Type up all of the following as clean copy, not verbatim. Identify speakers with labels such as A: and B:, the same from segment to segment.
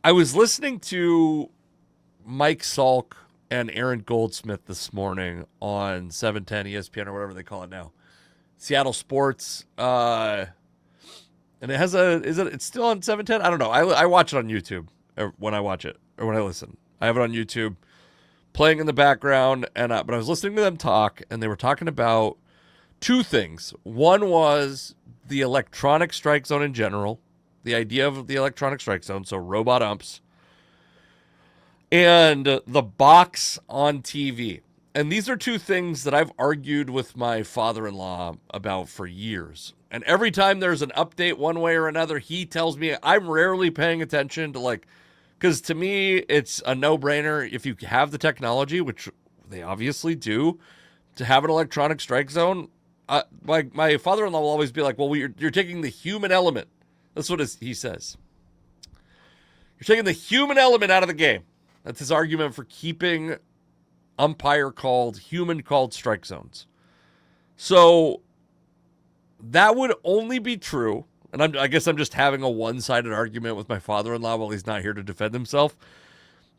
A: I was listening to Mike Salk and Aaron Goldsmith this morning on 710 ESPN or whatever they call it now. Seattle Sports. And it has it's still on 710? I don't know. I watch it on YouTube when I watch it or when I listen. I have it on YouTube playing in the background. But I was listening to them talk, and they were talking about two things. One was the electronic strike zone in general, the idea of the electronic strike zone, so robot umps, and the box on TV. And these are two things that I've argued with my father-in-law about for years. And every time there's an update one way or another, he tells me I'm rarely paying attention to because to me, it's a no-brainer if you have the technology, which they obviously do, to have an electronic strike zone. My father-in-law will always be like, well, you're taking the human element. That's what he says. You're taking the human element out of the game. That's his argument for keeping human-called strike zones. So that would only be true, and I guess I'm just having a one-sided argument with my father-in-law while he's not here to defend himself.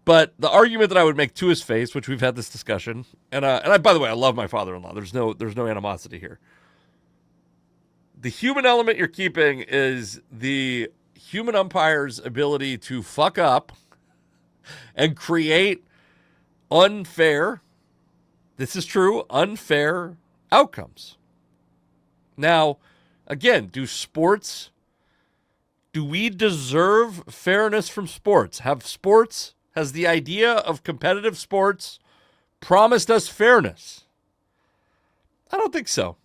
A: But the argument that I would make to his face, which we've had this discussion, and by the way, I love my father-in-law. There's no animosity here. The human element you're keeping is the human umpire's ability to fuck up and create unfair outcomes. Now, again, do we deserve fairness from sports? Has the idea of competitive sports promised us fairness? I don't think so.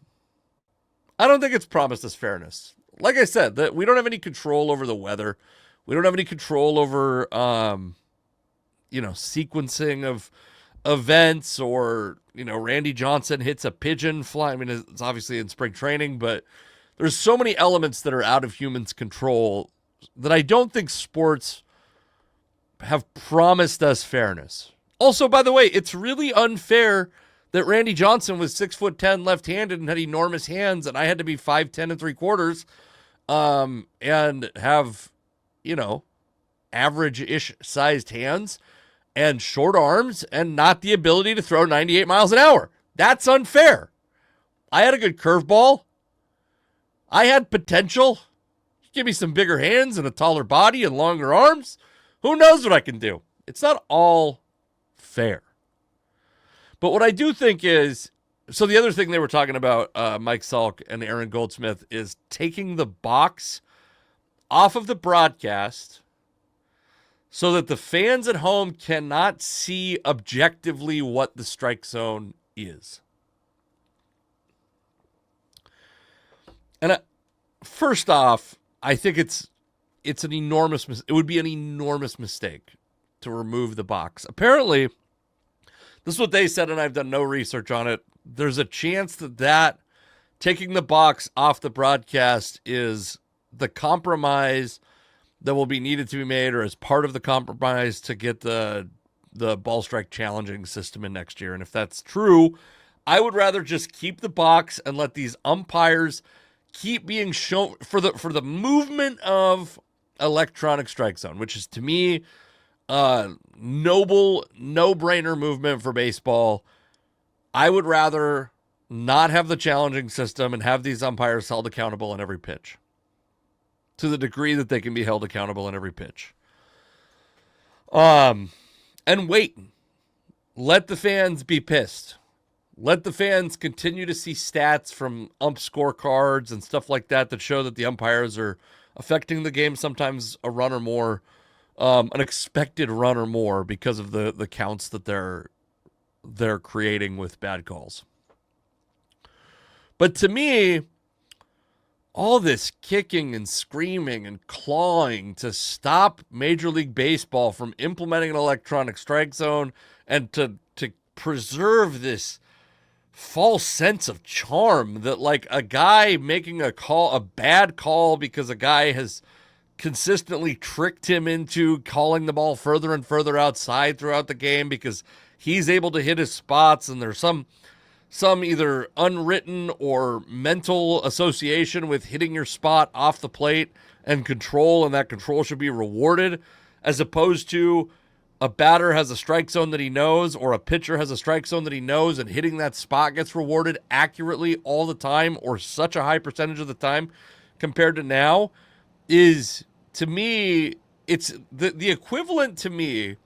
A: I don't think it's promised us fairness. Like I said, that we don't have any control over the weather. We don't have any control over, sequencing of events, or, Randy Johnson hits a pigeon fly. I mean, it's obviously in spring training, but there's so many elements that are out of humans' control that I don't think sports have promised us fairness. Also, by the way, it's really unfair that Randy Johnson was 6'10", left-handed, and had enormous hands, and I had to be 5'10" and 3/4, and have, average-ish sized hands and short arms and not the ability to throw 98 miles an hour. That's unfair. I had a good curveball. I had potential. Give me some bigger hands and a taller body and longer arms. Who knows what I can do? It's not all fair. But what I do think is, so the other thing they were talking about, Mike Salk and Aaron Goldsmith, is taking the box off of the broadcast so that the fans at home cannot see objectively what the strike zone is. And first off, I think it would be an enormous mistake to remove the box. Apparently, this is what they said, and I've done no research on it. There's a chance that taking the box off the broadcast is the compromise that will be needed to be made, or as part of the compromise to get the ball strike challenging system in next year. And if that's true, I would rather just keep the box and let these umpires keep being shown for the movement of electronic strike zone, which is, to me, noble, no-brainer movement for baseball. I would rather not have the challenging system and have these umpires held accountable in every pitch, to the degree that they can be held accountable in every pitch. And wait. Let the fans be pissed. Let the fans continue to see stats from ump scorecards and stuff like that show that the umpires are affecting the game, sometimes a run or more, an expected run or more, because of the counts that they're creating with bad calls. But to me, all this kicking and screaming and clawing to stop Major League Baseball from implementing an electronic strike zone and to preserve this false sense of charm that, like, a guy making a bad call because a guy has consistently tricked him into calling the ball further and further outside throughout the game because he's able to hit his spots, and there's some either unwritten or mental association with hitting your spot off the plate and that control should be rewarded. as opposed to a batter has a strike zone that he knows, or a pitcher has a strike zone that he knows, and hitting that spot gets rewarded accurately all the time, or such a high percentage of the time compared to now, is, to me, it's the equivalent to me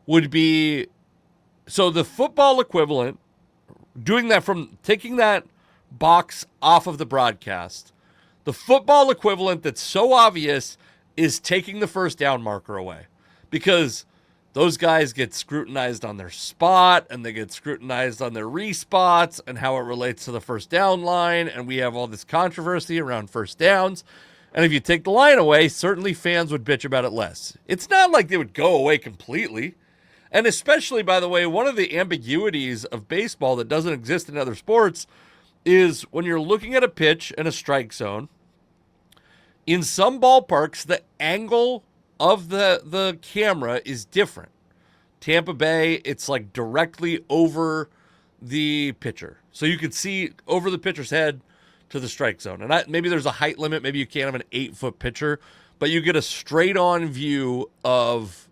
A: would be, so the football equivalent, doing that from taking that box off of the broadcast, the football equivalent that's so obvious is taking the first down marker away, because those guys get scrutinized on their spot, and they get scrutinized on their respots and how it relates to the first down line, and we have all this controversy around first downs. And if you take the line away, certainly fans would bitch about it less. It's not like they would go away completely. And especially, by the way, one of the ambiguities of baseball that doesn't exist in other sports is when you're looking at a pitch in a strike zone, in some ballparks, the angle of the camera is different. Tampa Bay, it's like directly over the pitcher. So you can see over the pitcher's head to the strike zone. And maybe there's a height limit. Maybe you can't have an 8-foot pitcher, but you get a straight-on view of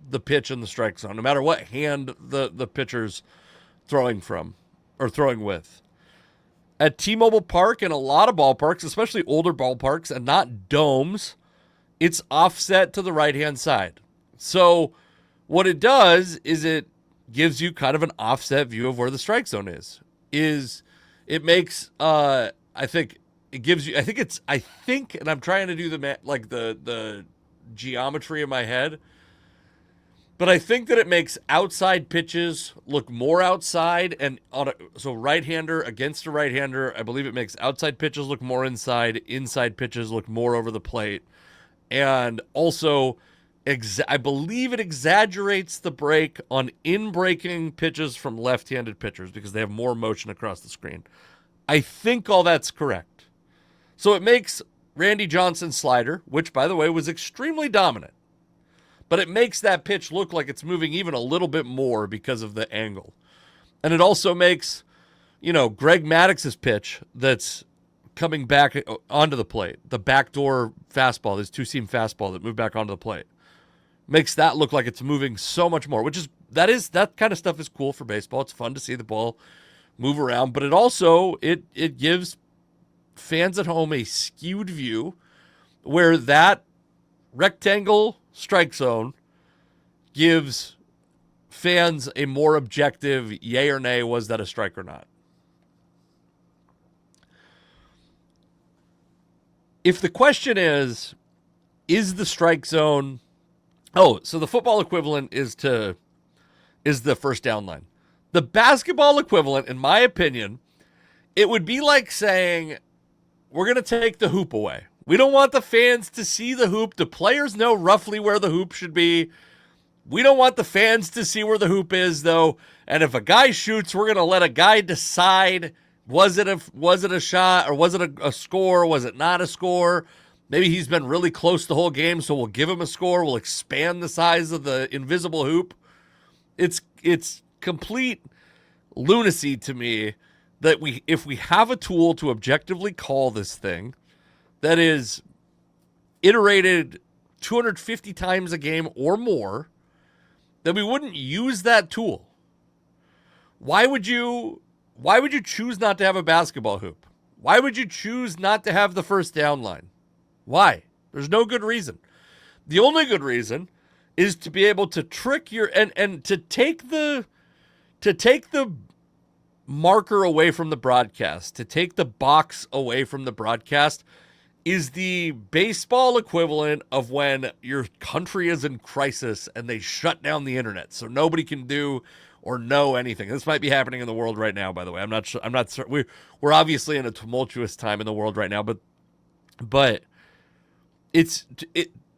A: the pitch in the strike zone, no matter what hand the pitcher's throwing from or throwing with. At T-Mobile Park and a lot of ballparks, especially older ballparks and not domes, it's offset to the right-hand side. So what it does is it gives you kind of an offset view of where the strike zone is. It makes, I think it gives you, I think, and I'm trying to do the geometry in my head, but I think that it makes outside pitches look more outside, and so right-hander against a right-hander, I believe it makes outside pitches look more inside pitches look more over the plate. And also, I believe it exaggerates the break on in-breaking pitches from left-handed pitchers because they have more motion across the screen. I think all that's correct. So it makes Randy Johnson's slider, which, by the way, was extremely dominant, but it makes that pitch look like it's moving even a little bit more because of the angle. And it also makes, Greg Maddox's pitch that's coming back onto the plate, the backdoor fastball, this two-seam fastball that moved back onto the plate, makes that look like it's moving so much more, that kind of stuff is cool for baseball. It's fun to see the ball move around, but it also, it gives fans at home a skewed view where that rectangle strike zone gives fans a more objective yay or nay, was that a strike or not? If the question is the strike zone, so the football equivalent is the first down line. The basketball equivalent, in my opinion, it would be like saying, we're going to take the hoop away. We don't want the fans to see the hoop. The players know roughly where the hoop should be. We don't want the fans to see where the hoop is, though. And if a guy shoots, we're going to let a guy decide, was it a shot, or was it a score? Was it not a score? Maybe he's been really close the whole game, so we'll give him a score. We'll expand the size of the invisible hoop. It's complete lunacy to me that if we have a tool to objectively call this thing that is iterated 250 times a game or more, then we wouldn't use that tool. Why would you choose not to have a basketball hoop? Why would you choose not to have the first down line? Why? There's no good reason. The only good reason is to be able to trick your and to take the marker away from the broadcast, to take the box away from the broadcast, is the baseball equivalent of when your country is in crisis and they shut down the internet so nobody can do or know anything. This might be happening in the world right now, by the way. I'm not sure. We're obviously in a tumultuous time in the world right now, but it's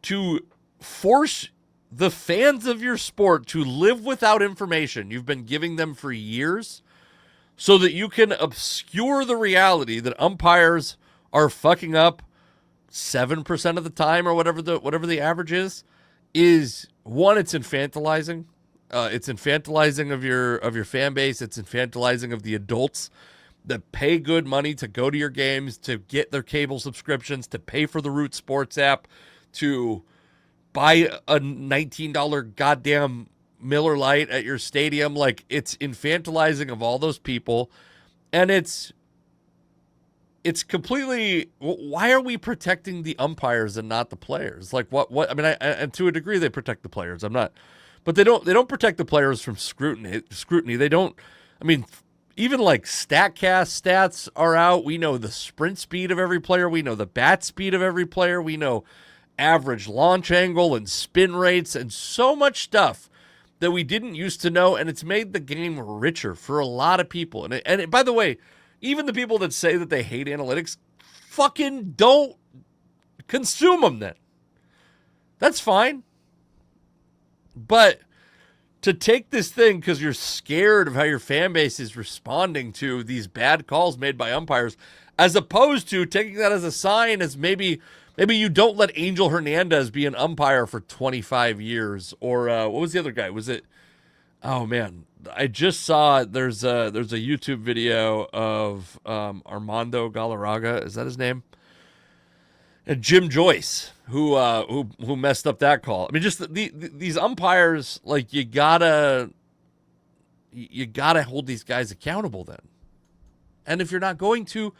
A: to force the fans of your sport to live without information you've been giving them for years, so that you can obscure the reality that umpires are fucking up 7% of the time, or whatever the average is one, it's infantilizing. It's infantilizing of your fan base. It's infantilizing of the adults that pay good money to go to your games, to get their cable subscriptions, to pay for the Root Sports app, to buy a $19 goddamn Miller Lite at your stadium. Like, it's infantilizing of all those people. And it's completely, why are we protecting the umpires and not the players? Like, I mean, and to a degree they protect the players. But they don't protect the players from scrutiny. They don't, I mean, even like StatCast stats are out. We know the sprint speed of every player. We know the bat speed of every player. We know average launch angle and spin rates and so much stuff that we didn't used to know. And it's made the game richer for a lot of people. And by the way, even the people that say that they hate analytics, fucking don't consume them then. That's fine. But to take this thing because you're scared of how your fan base is responding to these bad calls made by umpires, as opposed to taking that as a sign as maybe you don't let Angel Hernandez be an umpire for 25 years. Or what was the other guy? Was it, oh man, I just saw there's a YouTube video of Armando Galarraga, is that his name? And Jim Joyce, who messed up that call. I mean, just these umpires, like, you gotta hold these guys accountable then. And if you're not going to,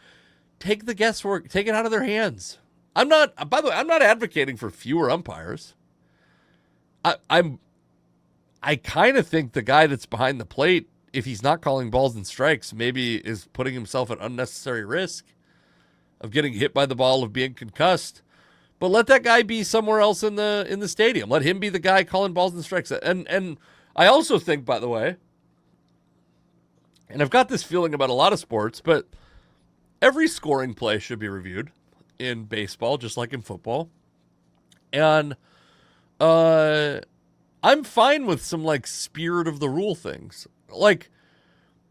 A: take the guesswork, take it out of their hands. By the way, I'm not advocating for fewer umpires. I kind of think the guy that's behind the plate, if he's not calling balls and strikes, maybe is putting himself at unnecessary risk of getting hit by the ball, of being concussed. But let that guy be somewhere else in the stadium. Let him be the guy calling balls and strikes. And I also think, by the way, and I've got this feeling about a lot of sports, but every scoring play should be reviewed in baseball, just like in football. And I'm fine with some, like, spirit of the rule things. Like,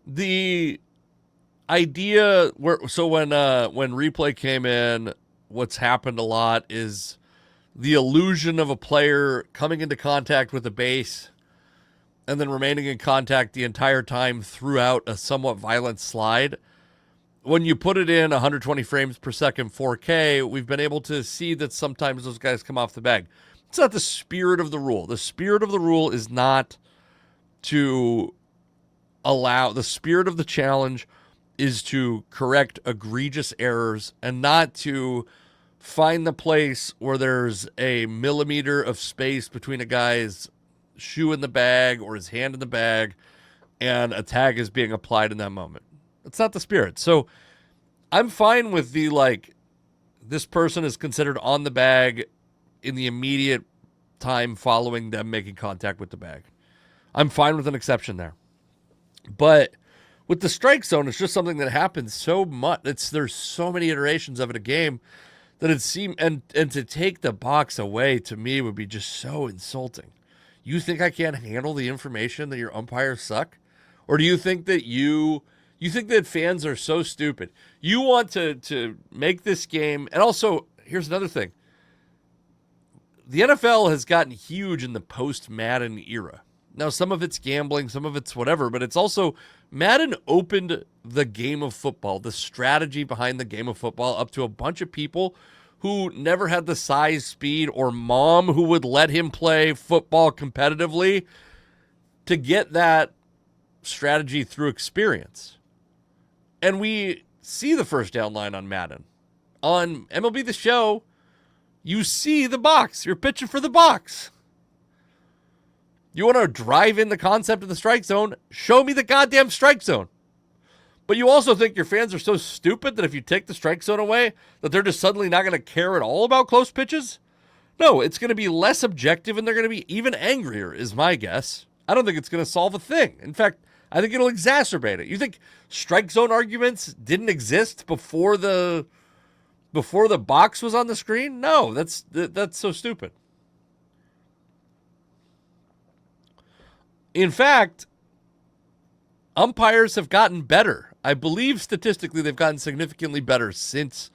A: the idea when replay came in, what's happened a lot is the illusion of a player coming into contact with a base and then remaining in contact the entire time throughout a somewhat violent slide. When you put it in 120 frames per second 4K, we've been able to see that sometimes those guys come off the bag. It's not the spirit of the rule. The spirit of the rule is not to allow, the spirit of the challenge is to correct egregious errors and not to find the place where there's a millimeter of space between a guy's shoe in the bag or his hand in the bag and a tag is being applied in that moment. That's not the spirit. So I'm fine with the, like, this person is considered on the bag in the immediate time following them making contact with the bag. I'm fine with an exception there. But with the strike zone, it's just something that happens so much. There's so many iterations of it a game that it seems, and to take the box away to me would be just so insulting. You think I can't handle the information that your umpires suck? Or do you think that you think that fans are so stupid? You want to make this game, and also, here's another thing. The NFL has gotten huge in the post-Madden era. Now, some of it's gambling, some of it's whatever, but it's also, Madden opened the game of football, the strategy behind the game of football, up to a bunch of people who never had the size, speed, or mom who would let him play football competitively to get that strategy through experience. And we see the first down line on Madden. On MLB The Show, you see the box. You're pitching for the box. You want to drive in the concept of the strike zone? Show me the goddamn strike zone. But you also think your fans are so stupid that if you take the strike zone away, that they're just suddenly not going to care at all about close pitches? No, it's going to be less objective and they're going to be even angrier, is my guess. I don't think it's going to solve a thing. In fact, I think it'll exacerbate it. You think strike zone arguments didn't exist before the box was on the screen? No, that's so stupid. In fact, umpires have gotten better. I believe statistically they've gotten significantly better since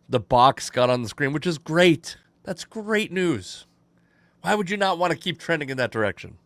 A: the box got on the screen, which is great. That's great news. Why would you not want to keep trending in that direction?